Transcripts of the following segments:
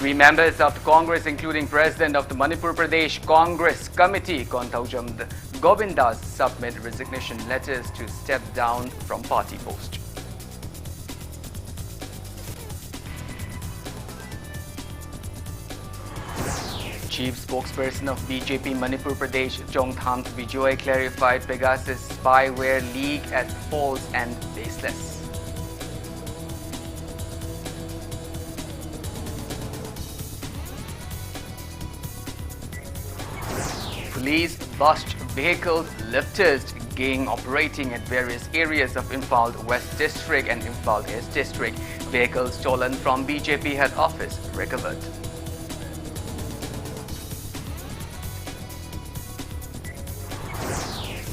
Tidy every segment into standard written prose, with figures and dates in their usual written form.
Three members of the Congress, including President of the Manipur Pradesh Congress Committee, Kontaujam Govindas, submit resignation letters to step down from party post. Chief spokesperson of BJP Manipur Pradesh, Chongtham Bijoy, clarified Pegasus spyware leak as false and baseless. Police bust vehicles lifters gang operating at various areas of Imphal West District and Imphal East District. Vehicles stolen from BJP head office recovered.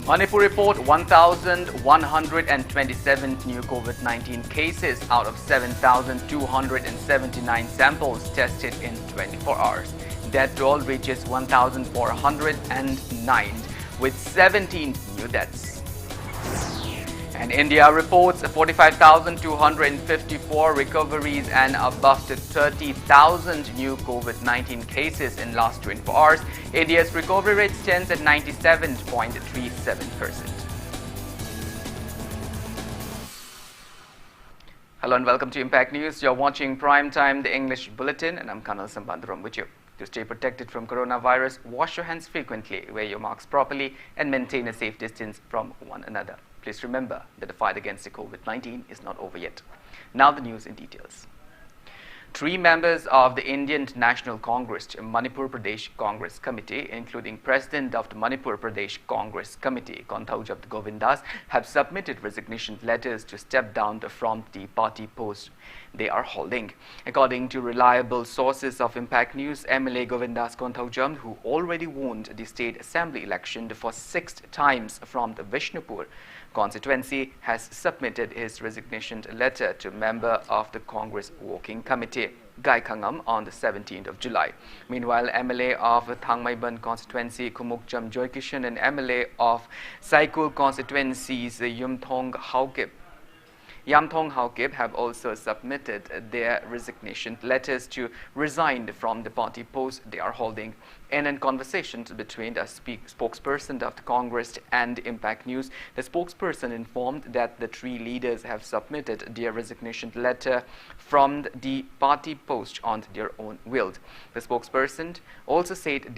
Manipur report 1,127 new COVID-19 cases out of 7,279 samples tested in 24 hours. Death toll reaches 1,409 with 17 new deaths. And India reports 45,254 recoveries and above 30,000 new COVID-19 cases in last 24 hours. India's recovery rate stands at 97.37%. Hello and welcome to Impact News. You're watching Prime Time, the English Bulletin, and I'm KANEL SHAMBANDURAM with you. To stay protected from coronavirus, wash your hands frequently, wear your masks properly, and maintain a safe distance from one another. Please remember that the fight against the COVID-19 is not over yet. Now the news in details. Three members of the Indian National Congress Manipur Pradesh Congress Committee, including President of the Manipur Pradesh Congress Committee, Kontaujam Govindas, have submitted resignation letters to step down from the party post they are holding. According to reliable sources of Impact News, MLA Govindas Kontaujam, who already won the state assembly election for 6 times from the Vishnupur constituency, has submitted his resignation letter to member of the Congress Working Committee, Gai Khangam, on the 17th of July. Meanwhile, MLA of Thangmaiban constituency, Kumukcham Joykishan, and MLA of Saikul constituencies, Yamthong Haukip, have also submitted their resignation letters to resign from the party post they are holding. In conversations between the spokesperson of the Congress and Impact News, the spokesperson informed that the three leaders have submitted their resignation letter from the party post on their own will. The spokesperson also said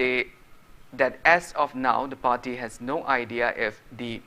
that as of now, the party has no idea if the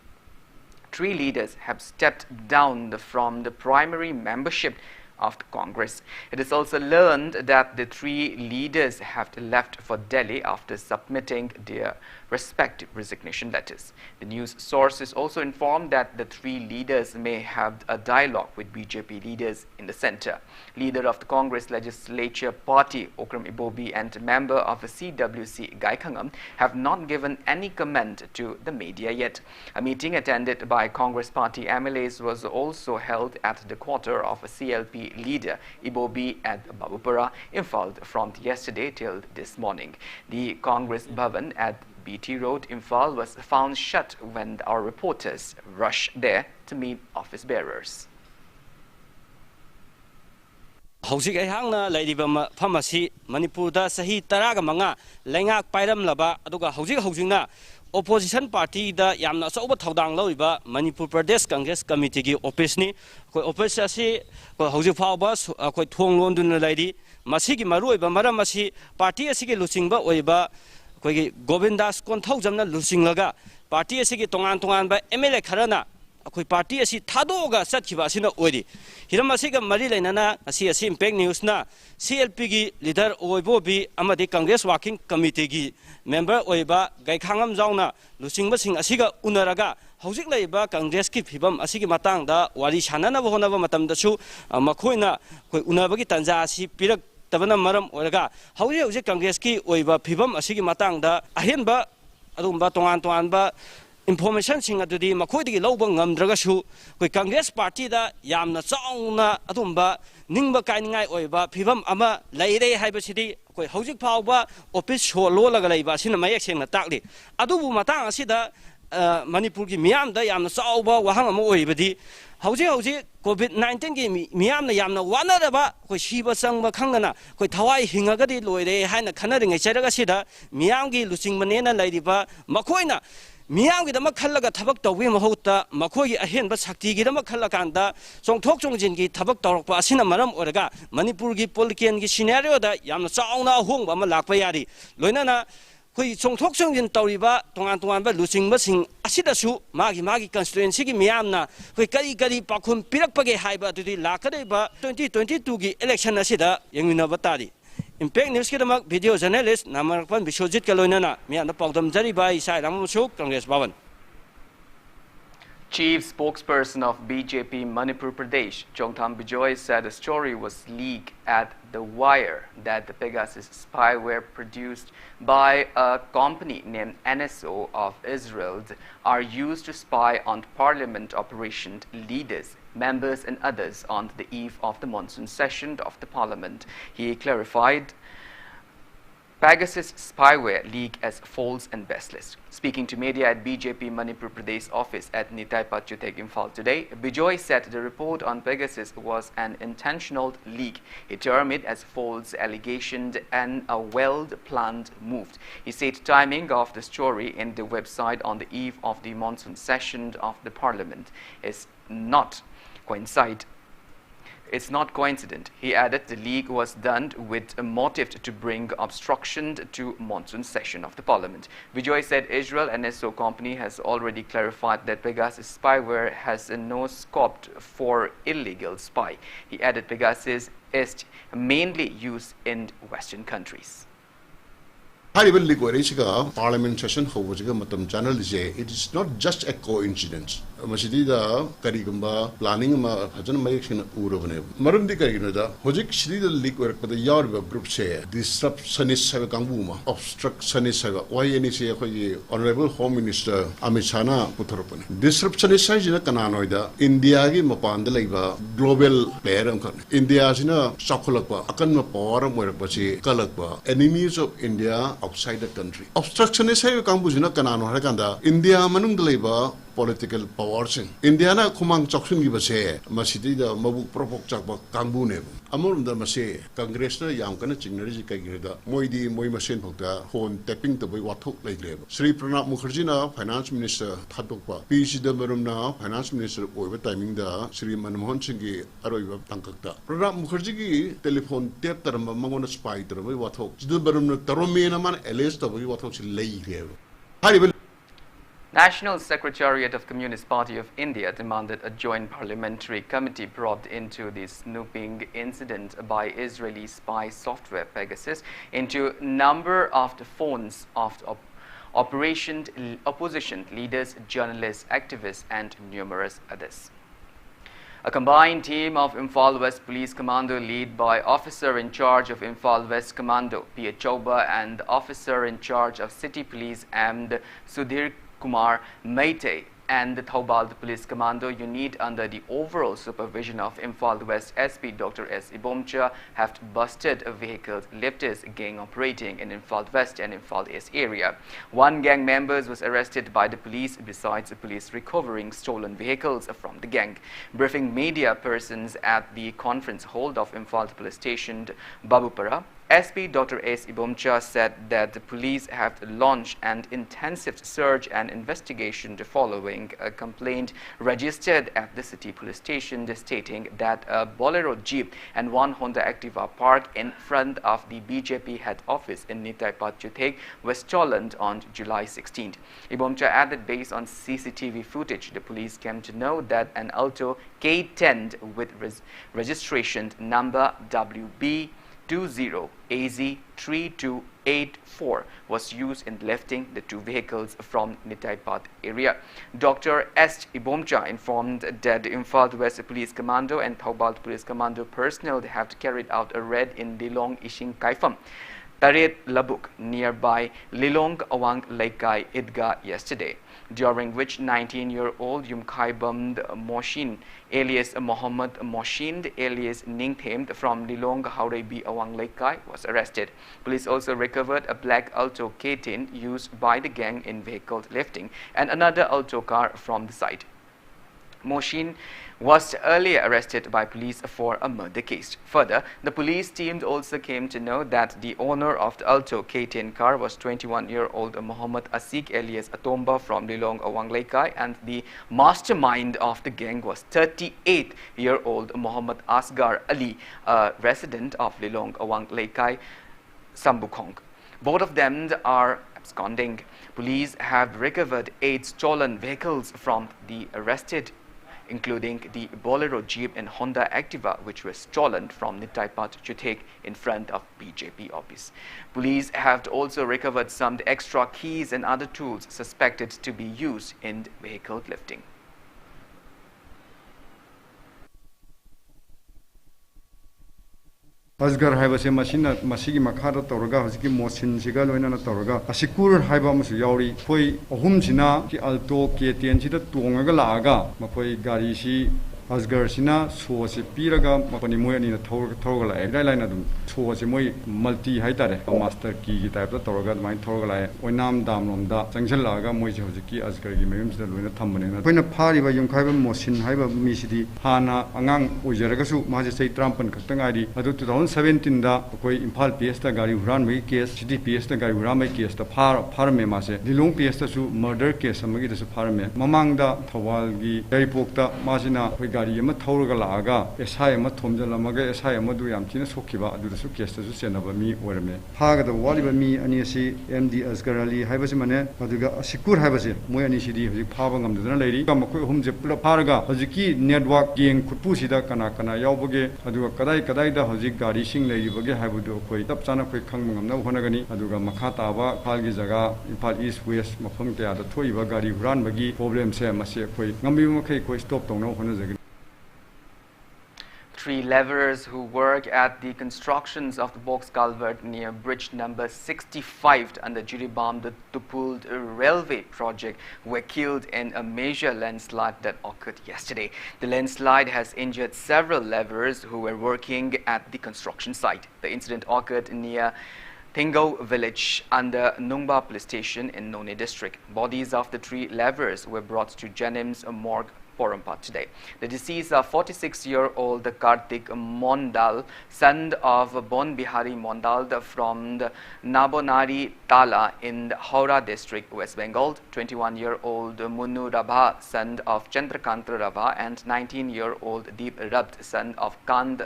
three leaders have stepped down from the primary membership of the Congress. It is also learned that the three leaders have left for Delhi after submitting their respective resignation letters. The news sources also informed that the three leaders may have a dialogue with BJP leaders in the center. Leader of the Congress Legislature Party, Okram Ibobi, and member of the CWC, Gai Khangam, have not given any comment to the media yet. A meeting attended by Congress Party MLAs was also held at the quarter of a CLP leader, Ibobi, at Babupara, Imphal, from yesterday till this morning. The Congress Bhavan at BT Road, Imphal, was found shut when our reporters rushed there to meet office bearers. Hojik aihangna lairiba phamasi Manipurda sahi taraga manga lengak pairam laba aduga hojingna opposition party da yamna soba thodang loiba Manipur Pradesh Congress Committee gi office ni koi office asi ko hojik phawba koi thong londun lairi masigi maruiba maram asi party asi gi luchingba oiba koi Govindas Kontaujamna luchinglaga party asi gi tongan ba MLA kharana akoi party asi thadoga satkiba asina oiri hiram asi ga mari lainana asi Impact News na CLP gi leader oibobi amadi Congress Working Committee gi member oiba Gai Khangam jauna luchingba sing asiga unaraga hojik leiba Congress ki phibam asigi matangda wari sanana honaba matamdasu makhoina koi unabagi tanja asi pirak tabana maram oraga hojik Congress ki oiba phibam asigi matangda ahenba adumba tongan ba information sing adudi makhoi lauba ngamdragasu koi Congress party da yamna chauna adumba ningba kaingai oiba phibam ama leire haibasidi koi hojik phawba office holo laga leiba sina mayek sengna takli adubu matang asida Manipur ki miyam da yamna chauba wahang ama oibadi hauji COVID-19 ki miyam na yamna wana da ba ko shiba sang ba khang na ko thawai hinga ga di loire haina khana ringa charaga sida miyam gi lusing mane na lai di ba makoina miyam gi da makhallaga thabak tawbi mahota makoi gi ahen ba sakti gi da makhallakanda chongthok chongjin gi thabak tawrak pa asina maram oraga Manipur gi political gi scenario da yamna chaungna hong ba ma lakpa yari loina na koi chongthok chongjin tawriba tongan ba lusing ba sing asida su magi constituency gi miyam na koi kari pakhum pirak page haiba dudi lakade ba 2022 gi election asida yengina batari Impact News ke damak video journalist Namarpan Biswajit Kaloinana miyam na pawdam jari ba isai ramsuk Congress Bhavan. Chief spokesperson of BJP Manipur Pradesh, Chongtham Bijoy, said a story was leaked at The Wire that the Pegasus spyware produced by a company named NSO of Israel are used to spy on parliament operation leaders, members and others on the eve of the monsoon session of the parliament. He clarified Pegasus spyware leak as false and baseless. Speaking to media at BJP Manipur Pradesh office at Nitai Pachutek Imphal today, Bijoy said the report on Pegasus was an intentional leak. He termed it as false allegation and a well-planned move. He said timing of the story in the website on the eve of the monsoon session of the parliament is not coincident. It's not coincident. He added the leak was done with a motive to bring obstruction to monsoon session of the parliament. Bijoy said Israel NSO company has already clarified that Pegasus spyware has no scope for illegal spy. He added Pegasus is mainly used in Western countries. Parliament session channel it is not just a coincidence. Masidida karigamba planning ma hajan mayikshin urobane. Marumdi kariginoda hojik shidida leak work but the yard group say disruptionist have kanguma obstructionist have why any say Honorable Home Minister Amit Shah Putharapan. Disruptionist is in a kananoida India gi mapanda laiba global player India is in a sakulakpa akan ma power workpachi kalakpa enemies of India outside the country. Obstructionist have kambuzina kanano harakanda India manung laiba political powers in India na kumang choksun gi base masidi da mabuk propok chakba kangbu ne amor da mase Congress na yam kana chingnari ka gi da moidi moi masen phokta phone tapping to boi wathok lai le Sri Pranab Mukherjee na finance minister thadokpa PC da marum na finance minister oiba timing da Sri Manmohan Singh gi aroiba tangkakta Pranab Mukherjee gi telephone tap taramba mangona spy taramba wathok jidul marum na tarome na man alleged to boi wathok si lei re National Secretariat of Communist Party of India demanded a joint parliamentary committee probed into the snooping incident by Israeli spy software Pegasus into number of the phones of opposition leaders, journalists, activists and numerous others. A combined team of Imphal West Police Commando led by Officer in charge of Imphal West Commando P. Chauba and Officer in charge of City Police and Sudhir Kumar Maite and the Thoubal Police Commando unit under the overall supervision of Imphal West SP Dr. S. Ibomcha have busted a vehicle lifters gang operating in Imphal West and Imphal East area. One gang member was arrested by the police besides the police recovering stolen vehicles from the gang. Briefing media persons at the conference hall of Imphal Police Station Babupara, SP Dr. S. Ibomcha said that the police have launched an intensive search and investigation following a complaint registered at the city police station stating that a Bolero Jeep and one Honda Activa parked in front of the BJP head office in Nitai Pachutek was stolen on July 16th. Ibomcha added based on CCTV footage, the police came to know that an Alto K10 with registration number WB 20AZ3284 was used in lifting the two vehicles from Nitaipat area. Dr. S. Ibomcha informed that the Imphal West Police Commando and Thoubal Police Commando personnel have carried out a raid in Lilong Ishing Kaifam, Taret Labuk, nearby Lilong Awang Laikai Idga yesterday, during which 19-year-old Yumkhaibam Moshin alias Mohammed Moshin alias Ningthem from Lilong Haurebi Awang Laikai was arrested. Police also recovered a black Alto K10 used by the gang in vehicle lifting and another Alto car from the site. Moshin was earlier arrested by police for a murder case. Further, the police team also came to know that the owner of the Alto K10 car was 21-year-old Muhammad Asik alias Atomba from Lilong Awang Laikai, and the mastermind of the gang was 38-year-old Muhammad Asgar Ali, a resident of Lilong Awang Laikai, Sambukong. Both of them are absconding. Police have recovered 8 stolen vehicles from the arrested, including the Bolero Jeep and Honda Activa, which were stolen from Nitaipat Chutek in front of BJP office. Police have also recovered some extra keys and other tools suspected to be used in vehicle lifting. Asgar haiba se machine masigi makhada tawraga hosiki mosin siga loina na tawraga asikur haiba musu yauri khoi ahum sina ki alto K10 sida tongaga laaga makhoi gari si Asgar sina so se piraga mapani moi ani na thorga la gai laina dum so se moi multi haitare master ki type da tawraga mai thorga la oinam dam lom da changsel laga moi je hosiki Asgar gi mayum sida loina thambane na koina phari ba yum khaiba mosin haiba mi sidi hana angang ojaraga su ma je sei trampan khastang ari adu 2017 da koi Imphal PS da gari huran mai case city PS da gari huran mai case da phar me ma se Lilong PS da su murder case amagi da su phar me mamang da thawal gi airport da ma sina gari ama thawraga laaga SI ama thomjalamaga SI ama du yam thina sokhiba adu da su case da su senaba mi orame phaga da waliba mi ani si MD Asgar Ali haibasi mane aduga asikur haibasi moi ani sidi hoji phaba ngamdana leiri kam koi hum je pula pharaga hojiki network geng khutpu sida kana yaubage aduga kadai da hoji gari sing leiribage haibudu koi tap chana koi khangma ngamna honagani aduga makha taba phalgi jaga Imphal East West mafam kya da thoiba gari huran bagi problem se mase koi ngambi makai koi stop tongna honajagi. 3 laborers who work at the constructions of the box culvert near bridge number 65 under Jiribam, the Tupuld railway project, were killed in a major landslide that occurred yesterday. The landslide has injured several laborers who were working at the construction site. The incident occurred near Tingo village under Nungba police station in None district. Bodies of the 3 laborers were brought to Janims morgue Porumpat today. The deceased are 46-year-old Kartik Mondal, son of Bon Bihari Mondal from the Nabonari Tala in the Howrah district, West Bengal, 21-year-old Munu Rabha, son of Chandrakant Rabha, and 19-year-old Deep Rabt, son of Kand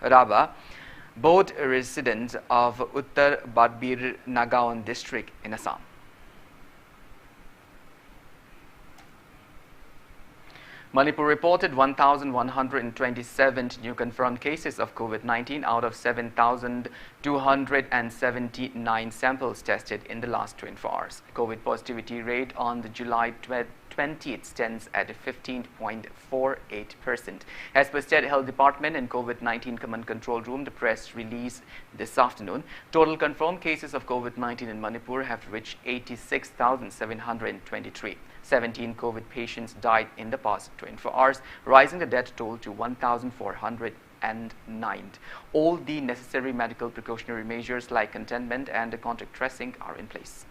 Rabha, both residents of Uttar Badbir Nagaon district in Assam. Manipur reported 1,127 new confirmed cases of COVID-19 out of 7,279 samples tested in the last 24 hours. COVID positivity rate on the July 20th stands at 15.48%. As per State Health Department and COVID-19 Command Control Room, the press release this afternoon, total confirmed cases of COVID-19 in Manipur have reached 86,723. 17 COVID patients died in the past 24 hours, rising the death toll to 1,409. All the necessary medical precautionary measures like containment and contact tracing are in place.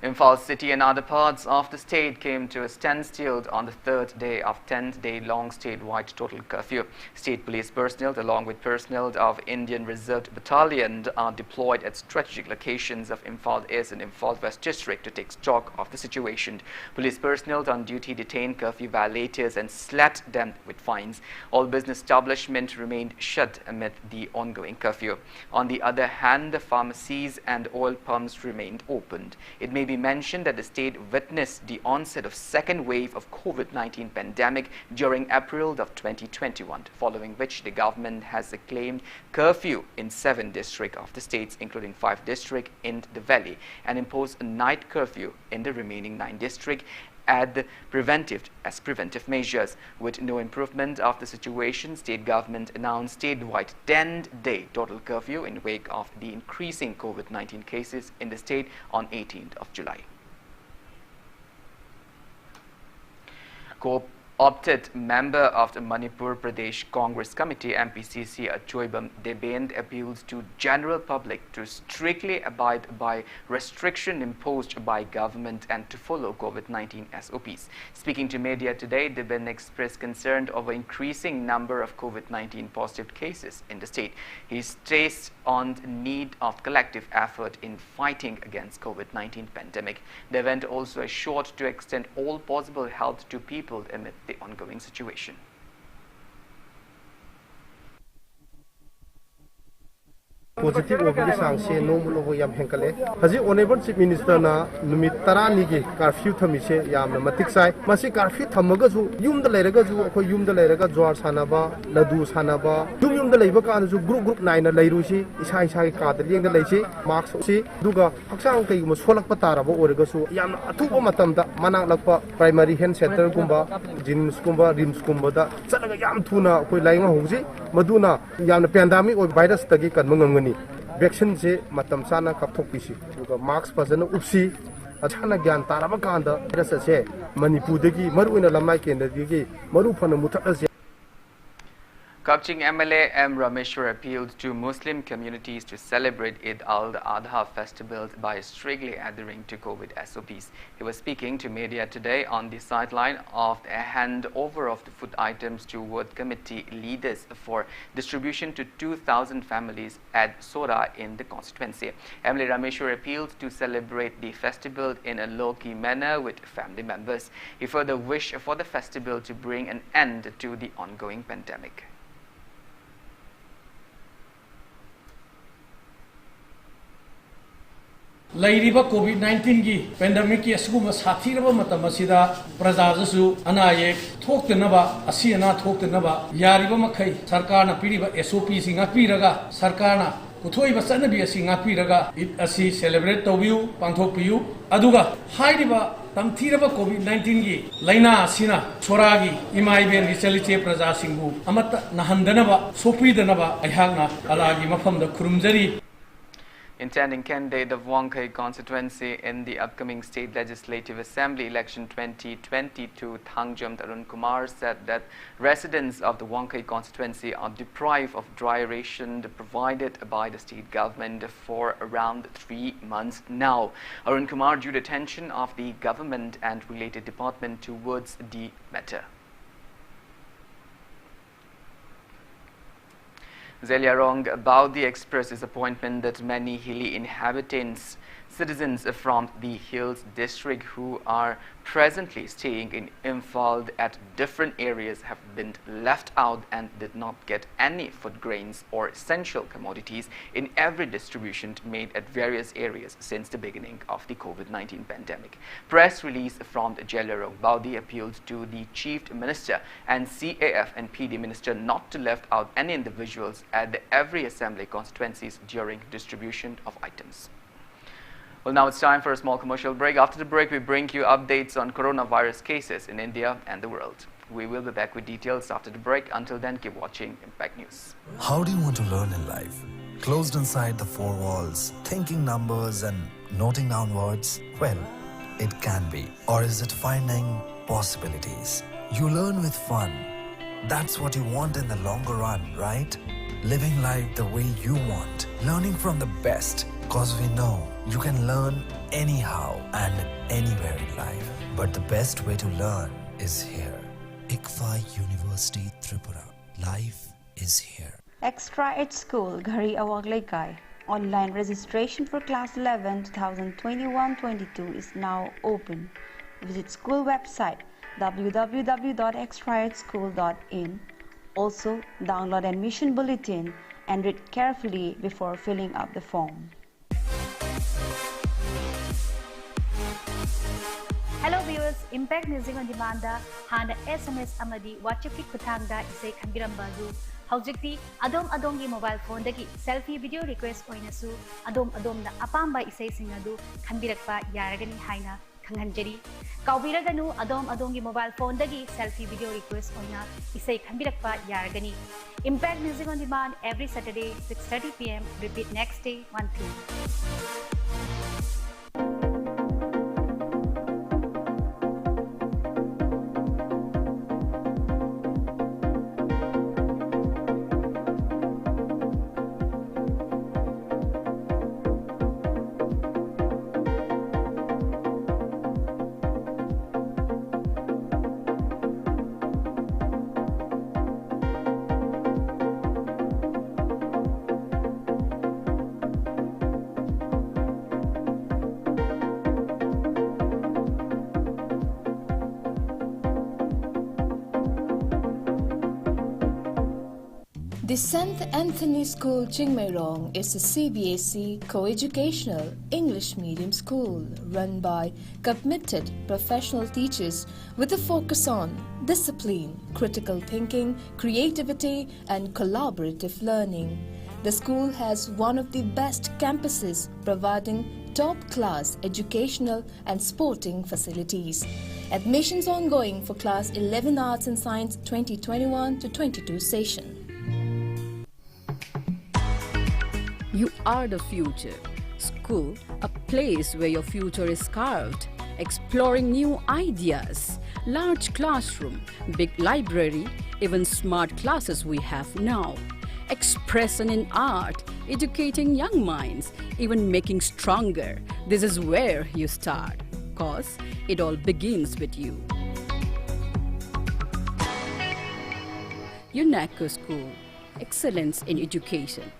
Imphal city and other parts of the state came to a standstill on the 3rd day of 10-day-long statewide total curfew. State police personnel, along with personnel of Indian Reserve Battalion, are deployed at strategic locations of Imphal East and Imphal West district to take stock of the situation. Police personnel on duty detained curfew violators and slapped them with fines. All business establishments remained shut amid the ongoing curfew. On the other hand, the pharmacies and oil pumps remained opened. It may be mentioned that the state witnessed the onset of second wave of COVID-19 pandemic during April of 2021, following which the government has acclaimed curfew in 7 districts of the states, including 5 districts in the valley, and imposed a night curfew in the remaining 9 districts as preventive measures. With no improvement of the situation, state government announced statewide 10-day total curfew in wake of the increasing COVID-19 cases in the state on 18th of July. Opted member of the Manipur Pradesh Congress Committee MPCC Achoibam Debend appeals to general public to strictly abide by restriction imposed by government and to follow COVID-19 SOPs. Speaking to media today, Debend expressed concern over increasing number of COVID-19 positive cases in the state. He stressed on the need of collective effort in fighting against COVID-19 pandemic. The event also assured to extend all possible help to people amid the ongoing situation. Positive over sanction no mo yam henkale haji honorable chief minister na numit tarani ge curfew thamise yam na matik sai masi curfew thamaga ju yum da leraga ju akoi yum da leraga jwar sanaba ladu sanaba yum da leiba kan ju group nine na leiru si isa isa ka da leng da leisi marks si duga haksang kai mo solak patara ba orega su yam athuba matam da manak lakpa primary health center kumba jims kumba rims kumba da chalaga yam thuna akoi lainga hoji maduna yam na pandemic oi virus tagi kan mangangani vaccine se matam sana kapthok pisi duga marks pazana upsi achana gyan taraba kanda rasa se manipur dagi maru ina lamai kendra dagi maru phana muthak Kapching MLA M. Rameshwar appealed to Muslim communities to celebrate Eid al-Adha festival by strictly adhering to COVID SOPs. He was speaking to media today on the sideline of a handover of the food items to ward committee leaders for distribution to 2,000 families at Sora in the constituency. MLA Rameshwar appealed to celebrate the festival in a low-key manner with family members. He further wished for the festival to bring an end to the ongoing pandemic. Lairiba COVID-19 gi pandemic ki asuguma sathiraba matam asida prajajasu anaye thoktenaba asiana thoktenaba yariba makhai sarkar na piriba SOP singa piraga sarkar na kuthoiba chanabi asinga piraga it asi celebrate tobiu pangthokpiu aduga hairiba tamthiraba COVID-19 gi laina asina choragi imaiben richaliche praja singbu amata nahandanaba sopidanaba aihagna alagi mafamda khurumjari. Intending candidate of Wangkai constituency in the upcoming State Legislative Assembly election 2022, Thangjam Arun Kumar said that residents of the Wangkai constituency are deprived of dry ration provided by the state government for around 3 months now. Arun Kumar drew the attention of the government and related department towards the matter. Zelia Rong about the express disappointment that many hilly inhabitants, citizens from the Hills district who are presently staying in Imphal at different areas have been left out and did not get any food grains or essential commodities in every distribution made at various areas since the beginning of the COVID-19 pandemic. Press release from Zelia Rong Baudi appealed to the Chief Minister and CAF and PD Minister not to left out any individuals at every assembly constituencies during distribution of items. Well, now it's time for a small commercial break. After the break, we bring you updates on coronavirus cases in India and the world. We will be back with details after the break. Until then, keep watching Impact News. How do you want to learn in life? Closed inside the four walls, thinking numbers and noting down words? Well, it can be. Or is it finding possibilities? You learn with fun. That's what you want in the longer run, right? Living life the way you want. Learning from the best. Because we know you can learn anyhow and anywhere in life. But the best way to learn is here. ICFA University Tripura. Life is here. Extra at School, Ghari Awaglaikai. Online registration for Class 11 2021-22 is now open. Visit school website www.extraedschool.in. Also, download admission bulletin and read carefully before filling up the form. Hello viewers, Impact Music on Demand hana SMS amadi WhatsApp ki khuthangda isai khanbirambadu haujikti adom gi mobile phone dagi selfie video request oinasu adom na apamba isai singadu khanbirakpa yaragani haina khanghanjari kaubiraganu adom gi mobile phone dagi selfie video request oina isai khanbirakpa yaragani. Impact Music on Demand every Saturday 6:30 PM, repeat next day 1 PM. The St. Anthony School Chingmairong is a CBSE co-educational English medium school run by committed professional teachers with a focus on discipline, critical thinking, creativity and collaborative learning. The school has one of the best campuses providing top-class educational and sporting facilities. Admissions ongoing for Class 11 Arts and Science 2021 to 22 session. You are the future. School, a place where your future is carved. Exploring new ideas. Large classroom, big library, even smart classes we have now. Expression in art, educating young minds, even making stronger. This is where you start, cause it all begins with you. UNESCO School, excellence in education.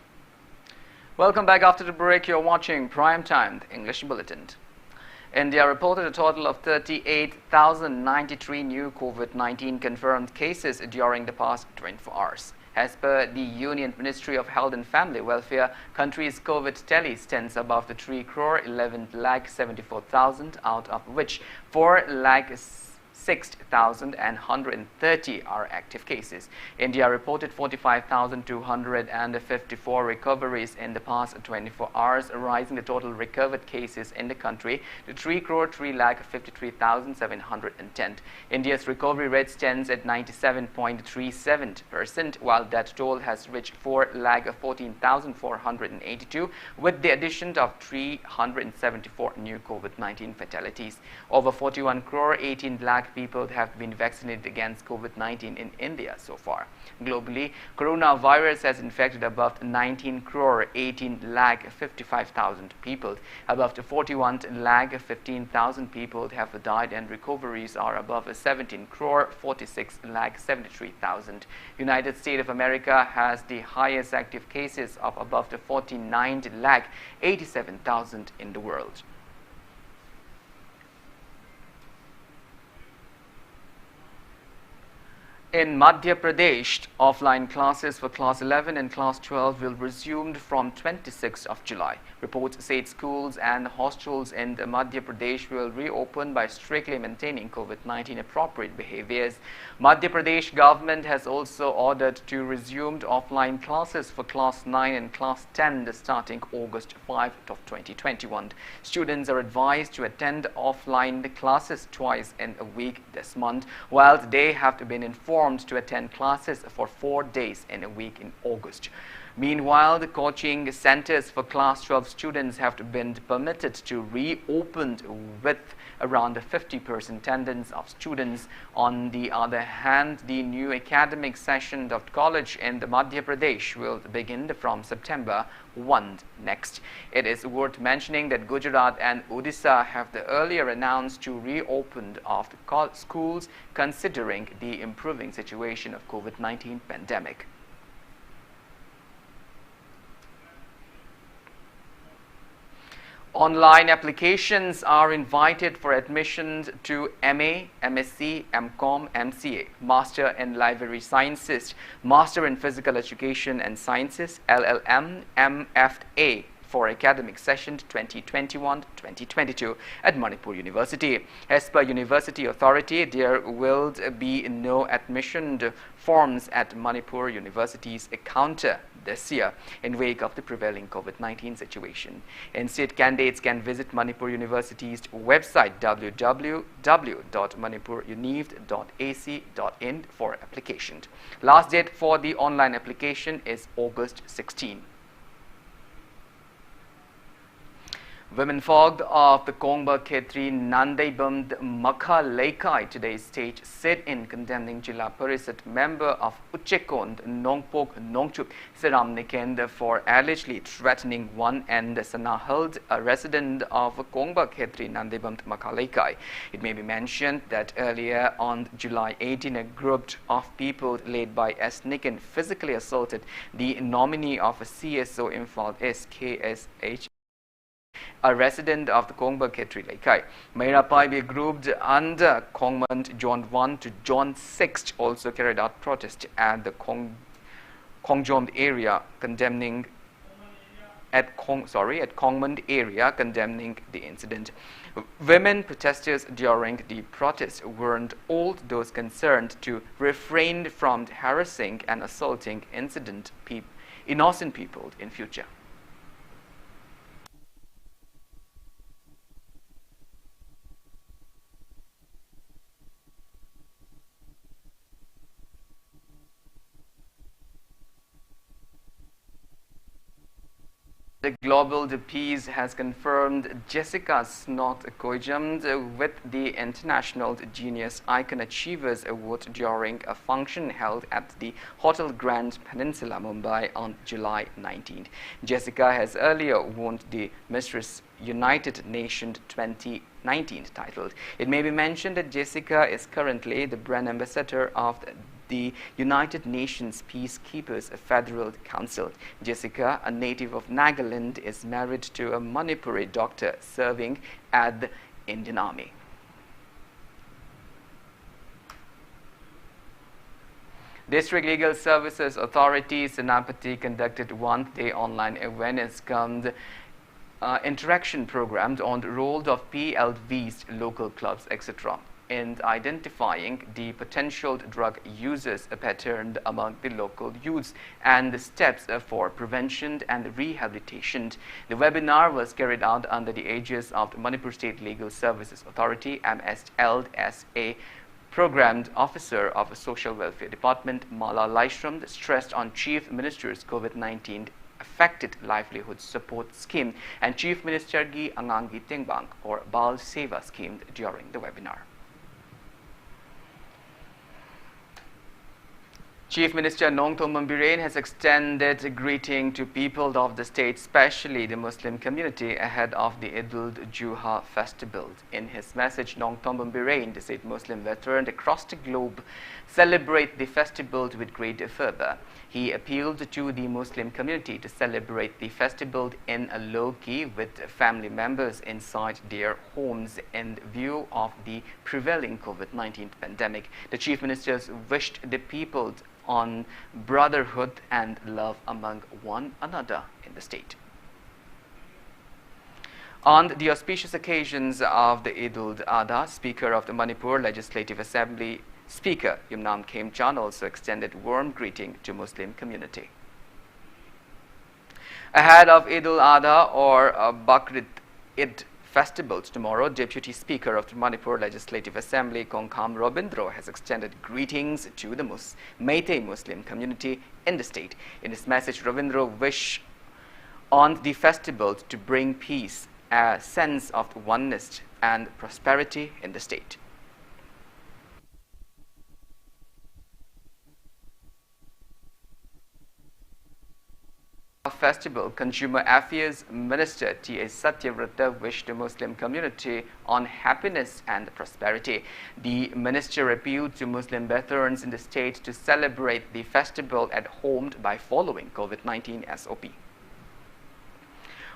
Welcome back after the break. You're watching Primetime, the English Bulletin. India reported a total of 38,093 new COVID-19 confirmed cases during the past 24 hours. As per the Union Ministry of Health and Family Welfare, country's COVID tally stands above the 3 crore 11 lakh 74,000, out of which 4 lakh 6,130 are active cases. India reported 45,254 recoveries in the past 24 hours, rising the total recovered cases in the country to 3 crore 3 lakh 53,710. India's recovery rate stands at 97.37%, while that toll has reached 4 lakh 14,482, with the addition of 374 new COVID-19 fatalities. Over 41 crore 18 lakh people have been vaccinated against COVID-19 in India so far. Globally, coronavirus has infected above 19 crore 18 lakh 55,000 people. Above 41 lakh 15,000 people have died, and recoveries are above 17 crore 46 lakh 73,000. United States of America has the highest active cases of above 49 lakh 87,000 in the world. In Madhya Pradesh, offline classes for Class 11 and Class 12 will resume from 26th of July. Reports say schools and hostels in Madhya Pradesh will reopen by strictly maintaining COVID-19 appropriate behaviors. Madhya Pradesh government has also ordered to resume offline classes for Class 9 and Class 10 starting August 5 of 2021. Students are advised to attend offline classes twice in a week this month, while they have been informed to attend classes for 4 days in a week in August. Meanwhile, the coaching centers for Class 12 students have been permitted to reopen with around 50% attendance of students. On the other hand, the new academic session of college in the Madhya Pradesh will begin from September 1 next. It is worth mentioning that Gujarat and Odisha have earlier announced to reopen of the schools, considering the improving situation of COVID-19 pandemic. Online applications are invited for admissions to MA, MSc, MCom, MCA, Master in Library Sciences, Master in Physical Education and Sciences, LLM, MFA, for academic session 2021-2022 at Manipur University. As per University Authority, there will be no admission forms at Manipur University's counter this year in wake of the prevailing COVID-19 situation. Instead, candidates can visit Manipur University's website www.manipuruniv.ac.in for application. Last date for the online application is August 16. Women folk of the Kongba Khetri Nandaibam Makha Laikai today staged sit-in condemning Jilla Parisat member of Uchekond Nongpok Nongchup Siram Nikend for allegedly threatening one and Sanahald, a resident of Kongba Khetri Nandaibam Makha Laikai. It may be mentioned that earlier on July 18, a group of people led by S. Niken physically assaulted the nominee of a CSO Imphal SKSH, a resident of the Kongba Khetri Laikai. Mairapai be grouped under Kongmant John 1 to John 6 also carried out protest at the Khongjom area condemning Kongmund area condemning the incident. Women protesters during the protest warned all those concerned to refrain from harassing and assaulting innocent people in future. The Global Peace has confirmed Jessica Snot Kojam with the International Genius Icon Achievers Award during a function held at the Hotel Grand Peninsula, Mumbai on July 19th. Jessica has earlier won the Mistress United Nations 2019 title. It may be mentioned that Jessica is currently the brand ambassador of the United Nations Peacekeepers Federal Council. Jessica, a native of Nagaland, is married to a Manipuri doctor serving at the Indian Army. District Legal Services Authority, Senapati, conducted one-day online awareness interaction program on the role of PLVs, local clubs, etc. in identifying the potential drug users pattern among the local youths and the steps for prevention and rehabilitation. The webinar was carried out under the aegis of the Manipur State Legal Services Authority, MSLSA. Programmed Officer of the Social Welfare Department, Mala Laishram, stressed on Chief Minister's COVID-19 affected livelihood support scheme and Chief Minister Gi Angangi Tengbang or Bal Seva scheme during the webinar. Chief Minister Nongthong Bambiren has extended a greeting to people of the state, especially the Muslim community, ahead of the Eid-ul-Juha festival. In his message, Nongthong Bambiren, the state Muslim veteran across the globe, celebrate the festival with great fervor. He appealed to the Muslim community to celebrate the festival in a low key with family members inside their homes in view of the prevailing COVID-19 pandemic. The Chief Minister wished the people on brotherhood and love among one another in the state. On the auspicious occasions of the Eid-ul-Adha, Speaker of the Manipur Legislative Assembly, Speaker Yumnam Khemchan, also extended warm greeting to Muslim community. Ahead of Eid-ul-Adha or Bakrid Eid festivals tomorrow, Deputy Speaker of the Manipur Legislative Assembly, Kongkham Robindro, has extended greetings to the Meitei Muslim community in the state. In his message, Robindro wished on the festival to bring peace, a sense of oneness and prosperity in the state. Festival, Consumer Affairs Minister T.A. Satyavrata wished the Muslim community on happiness and prosperity. The minister appealed to Muslim veterans in the state to celebrate the festival at home by following COVID-19 SOP.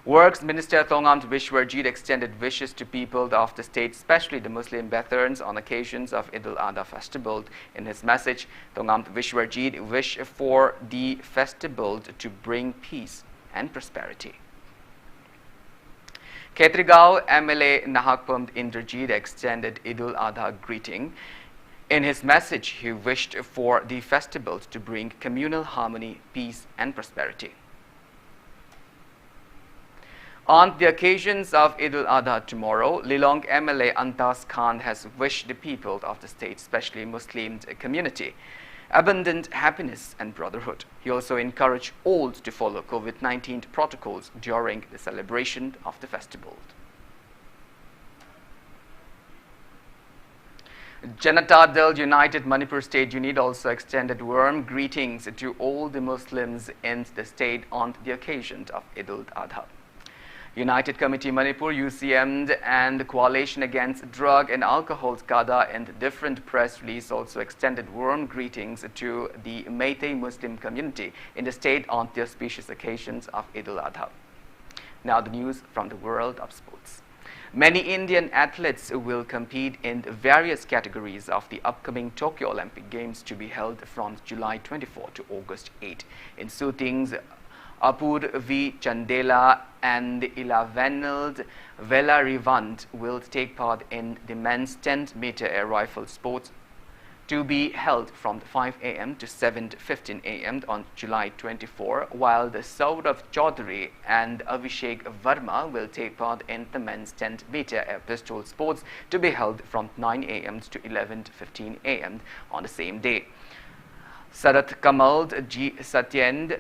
Works Minister Thongamt Vishwarjit extended wishes to people of the state, especially the Muslim veterans, on occasions of Eid-ul-Adha festival. In his message, Thongamt Vishwarjit wished for the festival to bring peace and prosperity. Khetrigao MLA Nahakpam Indrajit extended Eid-ul-Adha greeting. In his message, he wished for the festival to bring communal harmony, peace and prosperity. On the occasions of Eid-ul-Adha tomorrow, Lilong MLA Antas Khan has wished the people of the state, especially Muslim community, abundant happiness and brotherhood. He also encouraged all to follow COVID-19 protocols during the celebration of the festival. Janata Dal United Manipur State Unit also extended warm greetings to all the Muslims in the state on the occasion of Eid-ul-Adha. United Committee Manipur, UCM, and the Coalition Against Drug and Alcohol, SCADA, and different press release also extended warm greetings to the Meitei Muslim community in the state on the auspicious occasions of Eid-ul-Adha. Now the news from the world of sports. Many Indian athletes will compete in various categories of the upcoming Tokyo Olympic Games to be held from July 24 to August 8. In shootings, Apurvi Chandela and Ilavenald Velarivand will take part in the men's 10-meter air rifle sports to be held from 5 a.m. to 7:15 a.m. on July 24, while the Saurav Chaudhary and Abhishek Verma will take part in the men's 10-meter air pistol sports to be held from 9 a.m. to 11:15 a.m. on the same day. Sarat Kamal, G. Satyend,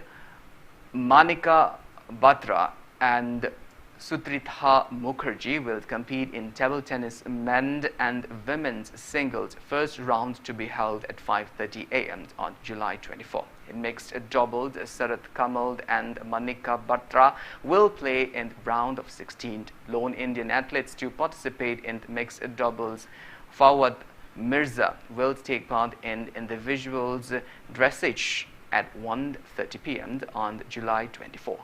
Manika Batra and Sutritha Mukherjee will compete in table tennis men's and women's singles first round to be held at 5:30 a.m. on July 24. In mixed doubles, Sarat Kamal and Manika Batra will play in the round of 16. Lone Indian athletes to participate in mixed doubles, Fawad Mirza will take part in individuals dressage at 1:30 p.m. on July 24.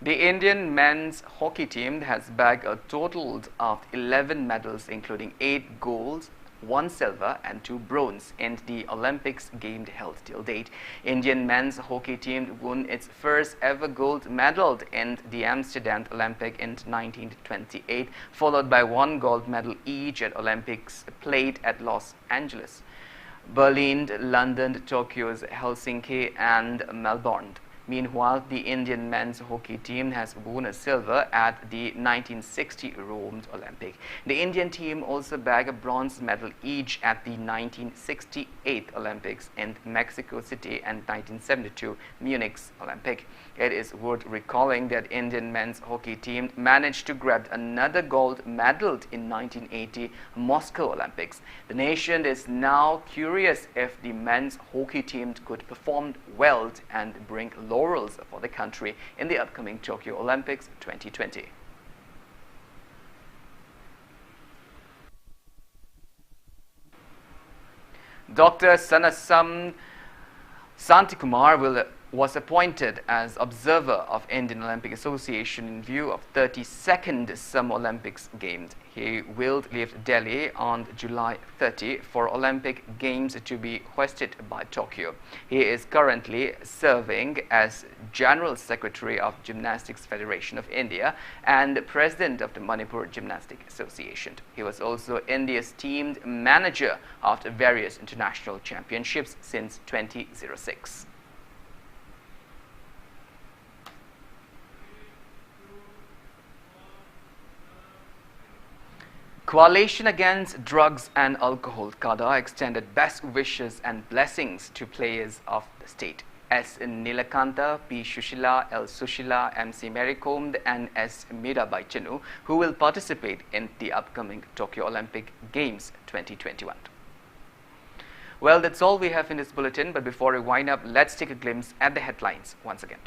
The Indian men's hockey team has bagged a total of 11 medals, including 8 golds, 1 silver and 2 bronze in the Olympics games held till date. Indian men's hockey team won its first ever gold medal in the Amsterdam Olympic in 1928, followed by 1 gold medal each at Olympics played at Los Angeles, Berlin, London, Tokyo, Helsinki and Melbourne. Meanwhile, the Indian men's hockey team has won a silver at the 1960 Rome Olympic. The Indian team also bagged a bronze medal each at the 1968 Olympics in Mexico City and 1972 Munich's Olympic. It is worth recalling that Indian men's hockey team managed to grab another gold medal in 1980 Moscow Olympics. The nation is now curious if the men's hockey team could perform well and bring laurels for the country in the upcoming Tokyo Olympics 2020. Dr. Sanasam Santikumar was appointed as observer of Indian Olympic Association in view of 32nd Summer Olympics Games. He will leave Delhi on July 30 for Olympic Games to be hosted by Tokyo. He is currently serving as General Secretary of Gymnastics Federation of India and President of the Manipur Gymnastics Association. He was also India's team manager of various international championships since 2006. Coalition Against Drugs and Alcohol, CADA, extended best wishes and blessings to players of the state. S. Nilakanta, P. Shushila, L. Sushila, M.C. Marikom and S. Mirabai Chinu, who will participate in the upcoming Tokyo Olympic Games 2021. Well, that's all we have in this bulletin, but before we wind up, let's take a glimpse at the headlines once again.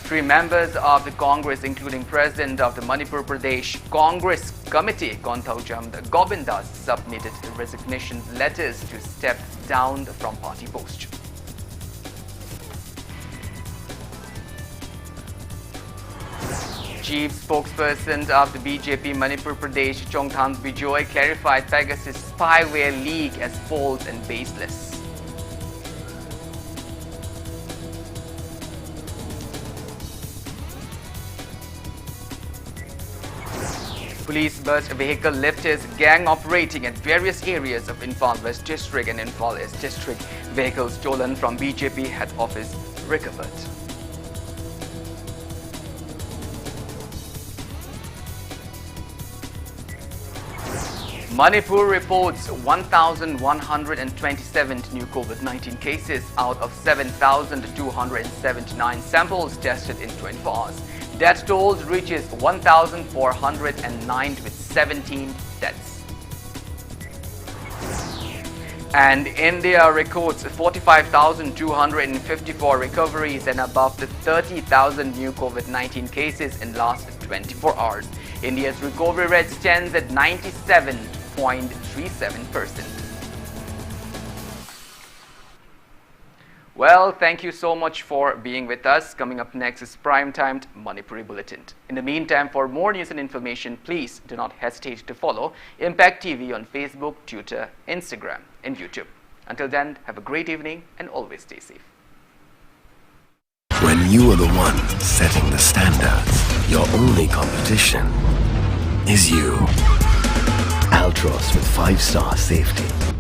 3 members of the Congress, including President of the Manipur Pradesh Congress Committee, Kontaujam Govindas, submitted resignation letters to step down from party post. Chief spokesperson of the BJP Manipur Pradesh, Chongthang Bijoy, clarified Pegasus spyware leak as false and baseless. Police burst vehicle lifters gang operating at various areas of Imphal West District and Imphal East District. Vehicles stolen from BJP head office recovered. Manipur reports 1,127 new COVID-19 cases out of 7,279 samples tested in 24 hours. Death toll reaches 1,409 with 17 deaths. And India records 45,254 recoveries and above the 30,000 new COVID-19 cases in last 24 hours. India's recovery rate stands at 97.37%. Well, thank you so much for being with us. Coming up next is prime-timed Manipuri Bulletin. In the meantime, for more news and information, please do not hesitate to follow Impact TV on Facebook, Twitter, Instagram, and YouTube. Until then, have a great evening and always stay safe. When you are the one setting the standards, your only competition is you. Altros with 5-star safety,